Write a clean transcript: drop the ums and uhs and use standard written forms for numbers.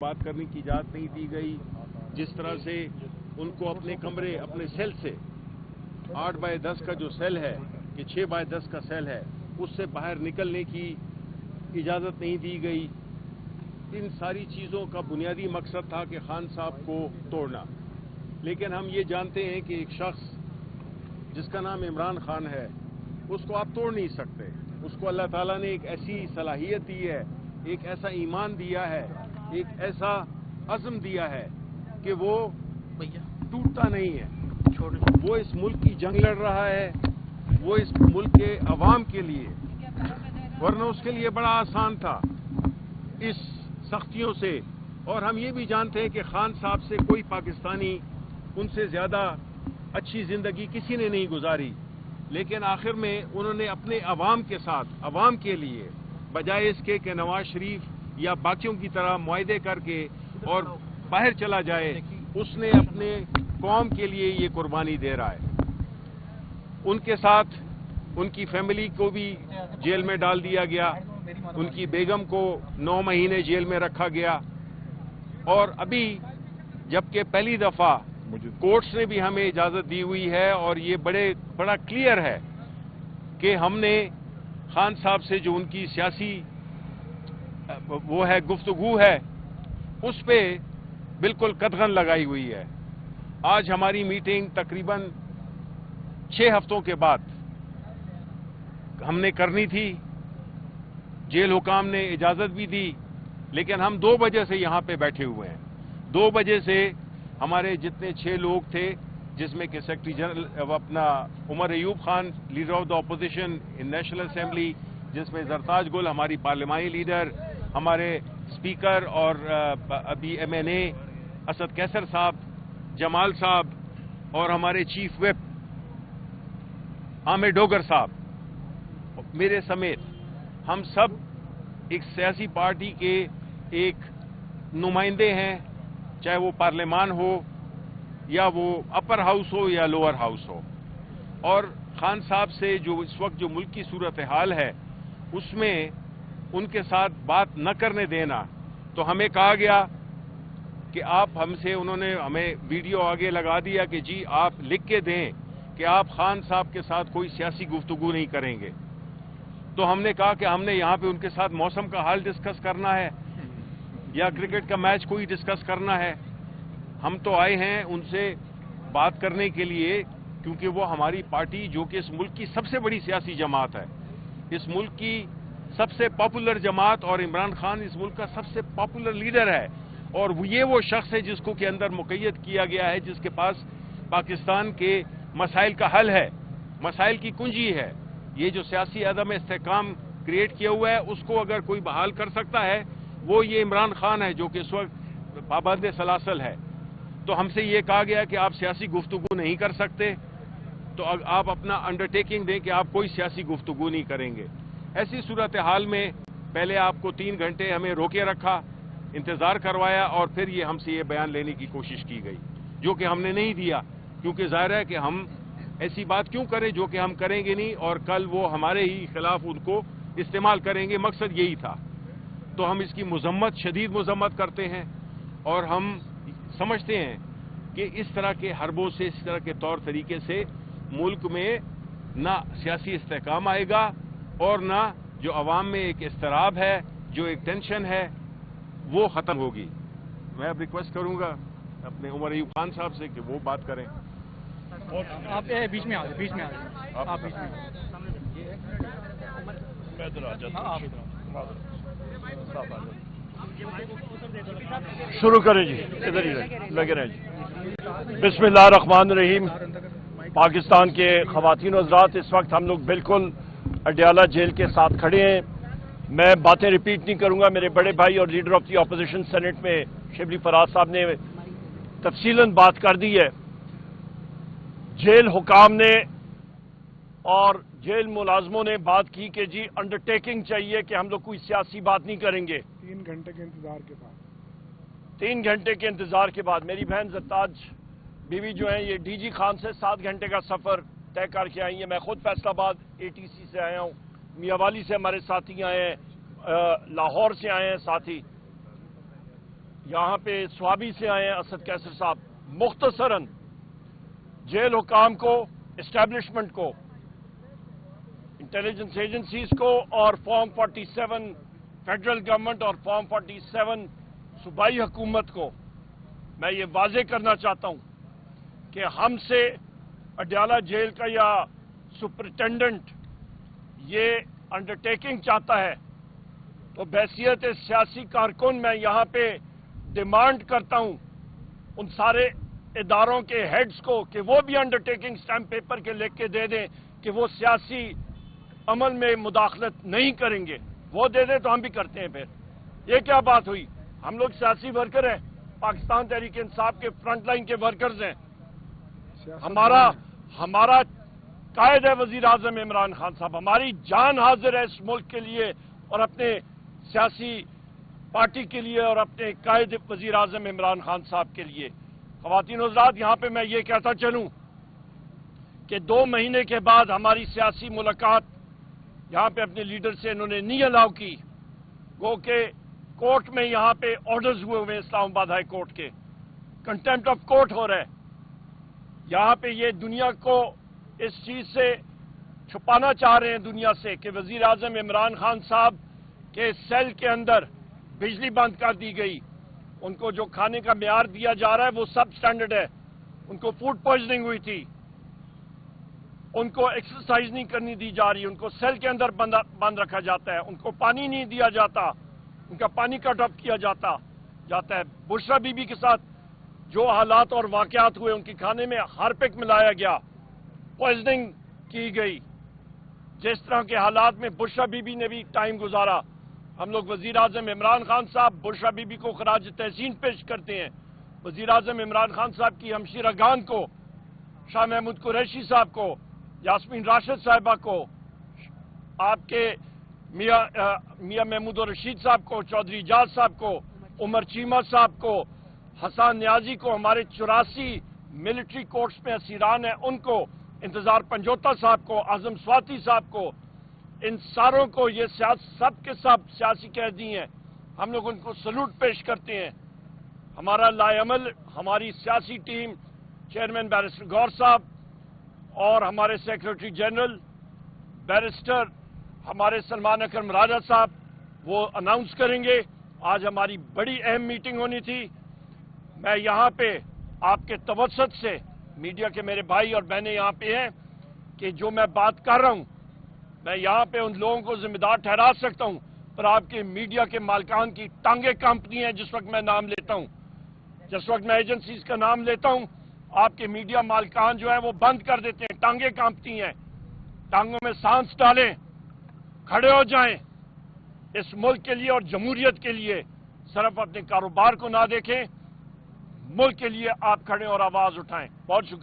بات کرنے کی اجازت نہیں دی گئی. جس طرح سے ان کو اپنے کمرے اپنے سیل سے 8x10 کا جو سیل ہے کہ 6x10 کا سیل ہے اس سے باہر نکلنے کی اجازت نہیں دی گئی. ان ساری چیزوں کا بنیادی مقصد تھا کہ خان صاحب کو توڑنا. لیکن ہم یہ جانتے ہیں کہ ایک شخص جس کا نام عمران خان ہے اس کو آپ توڑ نہیں سکتے. اس کو اللہ تعالیٰ نے ایک ایسی صلاحیت دی ہے, ایک ایسا ایمان دیا ہے, ایک ایسا عزم دیا ہے کہ وہ ٹوٹتا نہیں ہے. وہ اس ملک کی جنگ لڑ رہا ہے, وہ اس ملک کے عوام کے لیے, ورنہ اس کے لیے بڑا آسان تھا اس سختیوں سے. اور ہم یہ بھی جانتے ہیں کہ خان صاحب سے کوئی پاکستانی ان سے زیادہ اچھی زندگی کسی نے نہیں گزاری. لیکن آخر میں انہوں نے اپنے عوام کے ساتھ, عوام کے لیے, بجائے اس کے کہ نواز شریف یا باقیوں کی طرح معاہدے کر کے اور باہر چلا جائے, اس نے اپنے قوم کے لیے یہ قربانی دے رہا ہے. ان کے ساتھ ان کی فیملی کو بھی جیل میں ڈال دیا گیا, ان کی بیگم کو 9 مہینے جیل میں رکھا گیا. اور ابھی جبکہ پہلی دفعہ کورٹس نے بھی ہمیں اجازت دی ہوئی ہے اور یہ بڑا کلیئر ہے کہ ہم نے خان صاحب سے جو ان کی سیاسی وہ ہے گفتگو ہے اس پہ بالکل قدغن لگائی ہوئی ہے. آج ہماری میٹنگ تقریباً 6 ہفتوں کے بعد ہم نے کرنی تھی. جیل حکام نے اجازت بھی دی, لیکن ہم 2 بجے سے یہاں پہ بیٹھے ہوئے ہیں. 2 بجے سے ہمارے جتنے 6 لوگ تھے, جس میں کہ سیکرٹری جنرل اپنا Omar Ayub Khan, leader of the opposition in national assembly, جس میں زرتاج گل ہماری پارلیمانی لیڈر, ہمارے اسپیکر اور ابھی ایم این اے اسد کیسر صاحب, جمال صاحب, اور ہمارے چیف وپ عامر ڈوگر صاحب, میرے سمیت ہم سب ایک سیاسی پارٹی کے ایک نمائندے ہیں, چاہے وہ پارلیمان ہو یا وہ اپر ہاؤس ہو یا لوور ہاؤس ہو. اور خان صاحب سے جو اس وقت جو ملک کی صورتحال ہے اس میں ان کے ساتھ بات نہ کرنے دینا, تو ہمیں کہا گیا کہ آپ انہوں نے ہمیں ویڈیو آگے لگا دیا کہ جی آپ لکھ کے دیں کہ آپ خان صاحب کے ساتھ کوئی سیاسی گفتگو نہیں کریں گے. تو ہم نے کہا کہ ہم نے یہاں پہ ان کے ساتھ موسم کا حال ڈسکس کرنا ہے یا کرکٹ کا میچ کوئی ڈسکس کرنا ہے. ہم تو آئے ہیں ان سے بات کرنے کے لیے, کیونکہ وہ ہماری پارٹی جو کہ اس ملک کی سب سے بڑی سیاسی جماعت ہے, اس ملک کی سب سے پاپولر جماعت, اور عمران خان اس ملک کا سب سے پاپولر لیڈر ہے. اور یہ وہ شخص ہے جس کو کے اندر مقید کیا گیا ہے, جس کے پاس پاکستان کے مسائل کا حل ہے, مسائل کی کنجی ہے. یہ جو سیاسی عدم استحکام کریٹ کیا ہوا ہے اس کو اگر کوئی بحال کر سکتا ہے وہ یہ عمران خان ہے, جو کہ اس وقت پابند سلاسل ہے. تو ہم سے یہ کہا گیا کہ آپ سیاسی گفتگو نہیں کر سکتے, تو آپ اپنا انڈرٹیکنگ دیں کہ آپ کوئی سیاسی گفتگو نہیں کریں گے. ایسی صورتحال میں پہلے آپ کو 3 گھنٹے ہمیں روکے رکھا, انتظار کروایا, اور پھر یہ ہم سے یہ بیان لینے کی کوشش کی گئی, جو کہ ہم نے نہیں دیا, کیونکہ ظاہر ہے کہ ہم ایسی بات کیوں کریں جو کہ ہم کریں گے نہیں, اور کل وہ ہمارے ہی خلاف ان کو استعمال کریں گے. مقصد یہی تھا. تو ہم اس کی مذمت, شدید مذمت کرتے ہیں, اور ہم سمجھتے ہیں کہ اس طرح کے حربوں سے, اس طرح کے طور طریقے سے ملک میں نہ سیاسی استحکام آئے گا, اور نہ جو عوام میں ایک اضطراب ہے, جو ایک ٹینشن ہے, وہ ختم ہوگی. میں اب ریکویسٹ کروں گا اپنے عمر ایوب خان صاحب سے کہ وہ بات کریں. آپ بیچ میں آ جائیں, بیچ میں آ جائیں, آپ بیچ میں شروع کریں جی, ادھر ہی لگے رہیں جی. بسم اللہ الرحمن الرحیم. پاکستان کے خواتین و حضرات, اس وقت ہم لوگ بالکل اڈیالہ جیل کے ساتھ کھڑے ہیں. میں باتیں ریپیٹ نہیں کروں گا, میرے بڑے بھائی اور leader of the opposition senate میں شبلی فراز صاحب نے تفصیلاً بات کر دی ہے. جیل حکام نے اور جیل ملازموں نے بات کی کہ جی انڈرٹیکنگ چاہیے کہ ہم لوگ کوئی سیاسی بات نہیں کریں گے. 3 گھنٹے کے انتظار کے بعد 3 گھنٹے کے انتظار کے بعد میری بہن زرتاج بیوی جو ہیں یہ ڈی جی خان سے 7 گھنٹے کا سفر طے کر کے آئی ہیں. میں خود فیصل آباد ATC سے آیا ہوں, میاں والی سے ہمارے ساتھی آئے ہیں, لاہور سے آئے ہیں ساتھی. یہاں پہ سوابی سے آئے ہیں اسد کیسر صاحب. مختصراً جیل حکام کو, اسٹیبلشمنٹ کو, انٹیلیجنس ایجنسیز کو اور فارم 47 فیڈرل گورنمنٹ اور فارم 47 صوبائی حکومت کو میں یہ واضح کرنا چاہتا ہوں کہ ہم سے اڈیالہ جیل کا یا سپرنٹینڈنٹ یہ انڈرٹیکنگ چاہتا ہے تو بحیثیت سیاسی کارکن میں یہاں پہ ڈیمانڈ کرتا ہوں ان سارے اداروں کے ہیڈز کو کہ وہ بھی انڈرٹیکنگ سٹیمپ پیپر کے لکھ کے دے دیں کہ وہ سیاسی عمل میں مداخلت نہیں کریں گے. وہ دے دیں تو ہم بھی کرتے ہیں. پھر یہ کیا بات ہوئی؟ ہم لوگ سیاسی ورکر ہیں, پاکستان تحریک انصاف کے فرنٹ لائن کے ورکرز ہیں. ہمارا قائد ہے وزیر اعظم عمران خان صاحب. ہماری جان حاضر ہے اس ملک کے لیے اور اپنے سیاسی پارٹی کے لیے اور اپنے قائد وزیر اعظم عمران خان صاحب کے لیے. خواتین و حضرات, یہاں پہ میں یہ کہتا چلوں کہ 2 مہینے کے بعد ہماری سیاسی ملاقات یہاں پہ اپنے لیڈر سے انہوں نے نہیں الاؤ کی. گو کہ کورٹ میں یہاں پہ آرڈرز ہوئے اسلام آباد ہائی کورٹ کے, کنٹیمپٹ آف کورٹ ہو رہا ہے. یہاں پہ یہ دنیا کو اس چیز سے چھپانا چاہ رہے ہیں دنیا سے کہ وزیر اعظم عمران خان صاحب کے سیل کے اندر بجلی بند کر دی گئی. ان کو جو کھانے کا معیار دیا جا رہا ہے وہ سب سٹینڈرڈ ہے. ان کو فوڈ پوائزننگ ہوئی تھی. ان کو ایکسرسائز نہیں کرنی دی جا رہی. ان کو سیل کے اندر بند رکھا جاتا ہے. ان کو پانی نہیں دیا جاتا. ان کا پانی کٹ آف کیا جاتا ہے. بشرا بی بی کے ساتھ جو حالات اور واقعات ہوئے, ان کے کھانے میں ہارپک ملایا گیا, پوائزننگ کی گئی. جس طرح کے حالات میں بشرا بی بی نے بھی ٹائم گزارا, ہم لوگ وزیر اعظم عمران خان صاحب بشرا بی بی کو خراج تحسین پیش کرتے ہیں. وزیر اعظم عمران خان صاحب کی ہمشیرہ گان کو, شاہ محمود قریشی صاحب کو, یاسمین راشد صاحبہ کو, آپ کے میاں محمود الرشید صاحب کو, چودھری اجاز صاحب کو, عمر چیمہ صاحب کو, حسان نیازی کو, ہمارے 84 ملٹری کورٹس میں اسیران ہیں ان کو, انتظار پنجوتا صاحب کو, اعظم سواتی صاحب کو, ان ساروں کو, یہ سب کے سب سیاسی قیدی ہیں. ہم لوگ ان کو سلوٹ پیش کرتے ہیں. ہمارا لائے عمل, ہماری سیاسی ٹیم, چیئرمین بیرسٹر گور صاحب اور ہمارے سیکرٹری جنرل بیرسٹر ہمارے سلمان اکرم راجہ صاحب وہ اناؤنس کریں گے. آج ہماری بڑی اہم میٹنگ ہونی تھی. میں یہاں پہ آپ کے توسط سے, میڈیا کے میرے بھائی اور بہنیں یہاں پہ ہیں, کہ جو میں بات کر رہا ہوں میں یہاں پہ ان لوگوں کو ذمہ دار ٹھہرا سکتا ہوں, پر آپ کے میڈیا کے مالکان کی ٹانگیں کانپتی ہیں. جس وقت میں نام لیتا ہوں, جس وقت میں ایجنسیز کا نام لیتا ہوں, آپ کے میڈیا مالکان جو ہیں وہ بند کر دیتے ہیں. ٹانگیں کانپتی ہیں. ٹانگوں میں سانس ڈالیں, کھڑے ہو جائیں. اس ملک کے لیے اور جمہوریت کے لیے صرف اپنے کاروبار کو نہ دیکھیں, ملک کے لیے آپ کھڑے اور آواز اٹھائیں. بہت شکریہ.